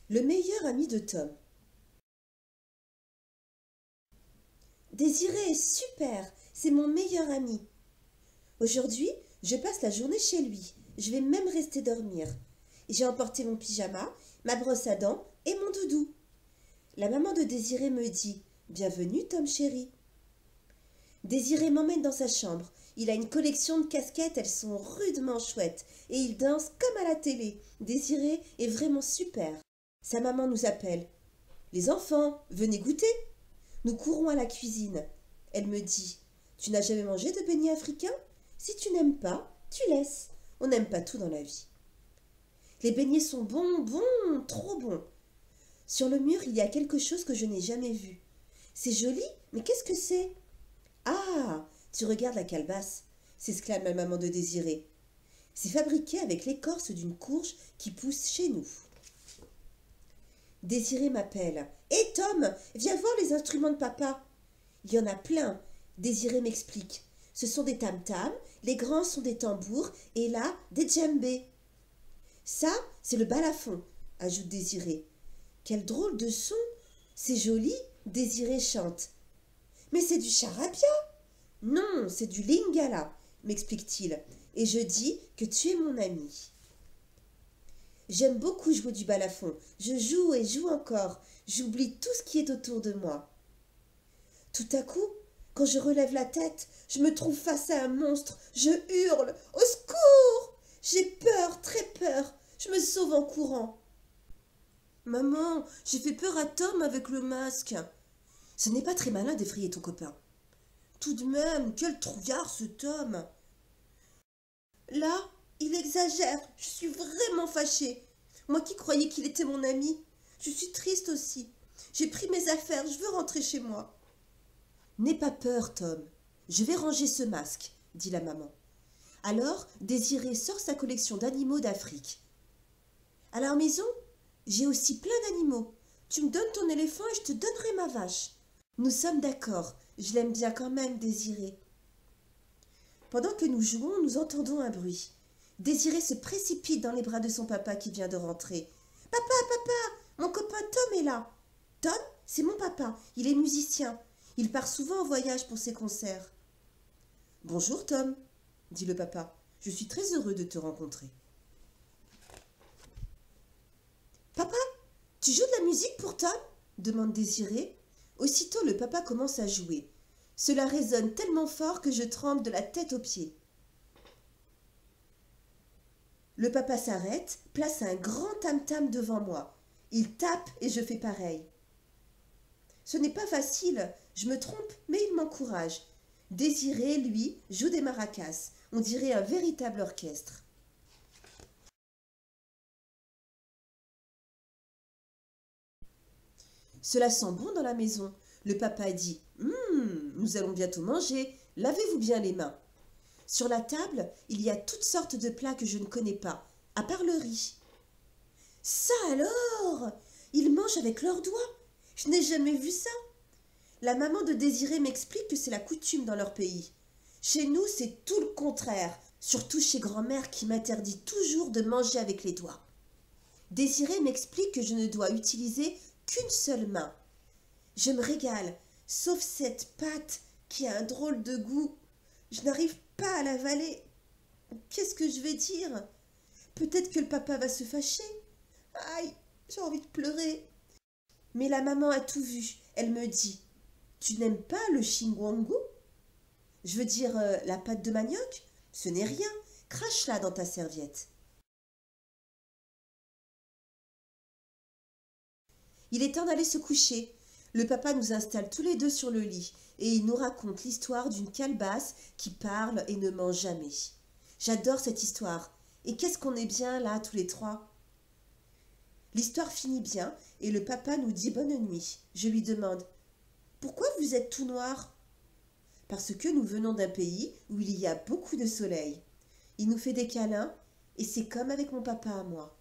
Le meilleur ami de Tom. Désiré est super, c'est mon meilleur ami. Aujourd'hui, je passe la journée chez lui. Je vais même rester dormir. J'ai emporté mon pyjama, ma brosse à dents et mon doudou. La maman de Désiré me dit: Bienvenue, Tom chéri. Désiré m'emmène dans sa chambre. Il a une collection de casquettes, elles sont rudement chouettes. Et il danse comme à la télé. Désiré est vraiment super. Sa maman nous appelle. Les enfants, venez goûter. Nous courons à la cuisine. Elle me dit: Tu n'as jamais mangé de beignets africains? Si tu n'aimes pas, tu laisses. On n'aime pas tout dans la vie. Les beignets sont bons, bons, trop bons. Sur le mur, il y a quelque chose que je n'ai jamais vu. C'est joli, mais qu'est-ce que c'est? Ah, tu regardes la calebasse, s'exclame la maman de Désiré. C'est fabriqué avec l'écorce d'une courge qui pousse chez nous. Désiré m'appelle. Hé Tom, viens voir les instruments de papa. Il y en a plein. Désiré m'explique. Ce sont des tam-tams, les grands sont des tambours et là, des djembés. Ça, c'est le balafon, ajoute Désiré. Quel drôle de son. C'est joli, Désiré chante. Mais c'est du charabia. Non, c'est du lingala, m'explique-t-il. Et je dis que tu es mon ami. J'aime beaucoup jouer du balafon. Je joue et joue encore. J'oublie tout ce qui est autour de moi. Tout à coup, quand je relève la tête, je me trouve face à un monstre. Je hurle. Au secours! J'ai peur, très peur. Je me sauve en courant. Maman, j'ai fait peur à Tom avec le masque. Ce n'est pas très malin d'effrayer ton copain. Tout de même, quel trouillard ce Tom. Là, il exagère. Je suis vraiment fâchée. Moi qui croyais qu'il était mon ami. Je suis triste aussi. J'ai pris mes affaires. Je veux rentrer chez moi. N'aie pas peur, Tom. Je vais ranger ce masque, dit la maman. Alors, Désiré sort sa collection d'animaux d'Afrique. À la maison, j'ai aussi plein d'animaux. Tu me donnes ton éléphant et je te donnerai ma vache. Nous sommes d'accord. Je l'aime bien quand même, Désiré. Pendant que nous jouons, nous entendons un bruit. Désiré se précipite dans les bras de son papa qui vient de rentrer. Papa, papa, mon copain Tom est là. Tom, c'est mon papa. Il est musicien. Il part souvent en voyage pour ses concerts. Bonjour, Tom, dit le papa. Je suis très heureux de te rencontrer. Papa, tu joues de la musique pour Tom? Demande Désiré. Aussitôt, le papa commence à jouer. Cela résonne tellement fort que je tremble de la tête aux pieds. Le papa s'arrête, place un grand tam-tam devant moi. Il tape et je fais pareil. Ce n'est pas facile, je me trompe, mais il m'encourage. Désiré, lui, joue des maracas. On dirait un véritable orchestre. Cela sent bon dans la maison. Le papa dit: Nous allons bientôt manger. Lavez-vous bien les mains. Sur la table, il y a toutes sortes de plats que je ne connais pas, à part le riz. Ça alors! Ils mangent avec leurs doigts. Je n'ai jamais vu ça. La maman de Désiré m'explique que c'est la coutume dans leur pays. Chez nous, c'est tout le contraire, surtout chez grand-mère qui m'interdit toujours de manger avec les doigts. Désiré m'explique que je ne dois utiliser qu'une seule main. Je me régale, sauf cette pâte qui a un drôle de goût. Je n'arrive pas à l'avaler. Qu'est-ce que je vais dire? Peut-être que le papa va se fâcher. Aïe, j'ai envie de pleurer. Mais la maman a tout vu. Elle me dit: Tu n'aimes pas le chingwangu? Je veux dire la pâte de manioc? Ce n'est rien. Crache-la dans ta serviette. Il est temps d'aller se coucher. Le papa nous installe tous les deux sur le lit et il nous raconte l'histoire d'une calebasse qui parle et ne ment jamais. J'adore cette histoire. Et qu'est-ce qu'on est bien là, tous les trois. L'histoire finit bien et le papa nous dit bonne nuit. Je lui demande: Pourquoi vous êtes tout noir? Parce que nous venons d'un pays où il y a beaucoup de soleil. Il nous fait des câlins et c'est comme avec mon papa à moi.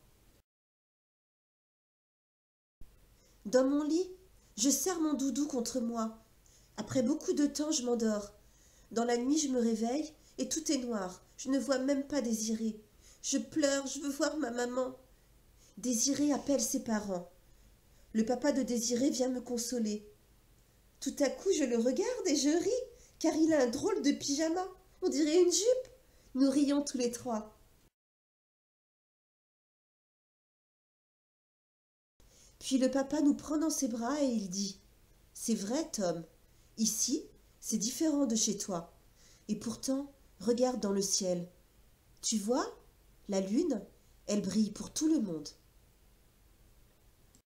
Dans mon lit, je serre mon doudou contre moi. Après beaucoup de temps, je m'endors. Dans la nuit, je me réveille et tout est noir. Je ne vois même pas Désiré. Je pleure, je veux voir ma maman. Désiré appelle ses parents. Le papa de Désiré vient me consoler. Tout à coup, je le regarde et je ris, car il a un drôle de pyjama. On dirait une jupe. Nous rions tous les trois. Puis le papa nous prend dans ses bras et il dit: C'est vrai, Tom, ici, c'est différent de chez toi. Et pourtant, regarde dans le ciel. Tu vois, la lune, elle brille pour tout le monde.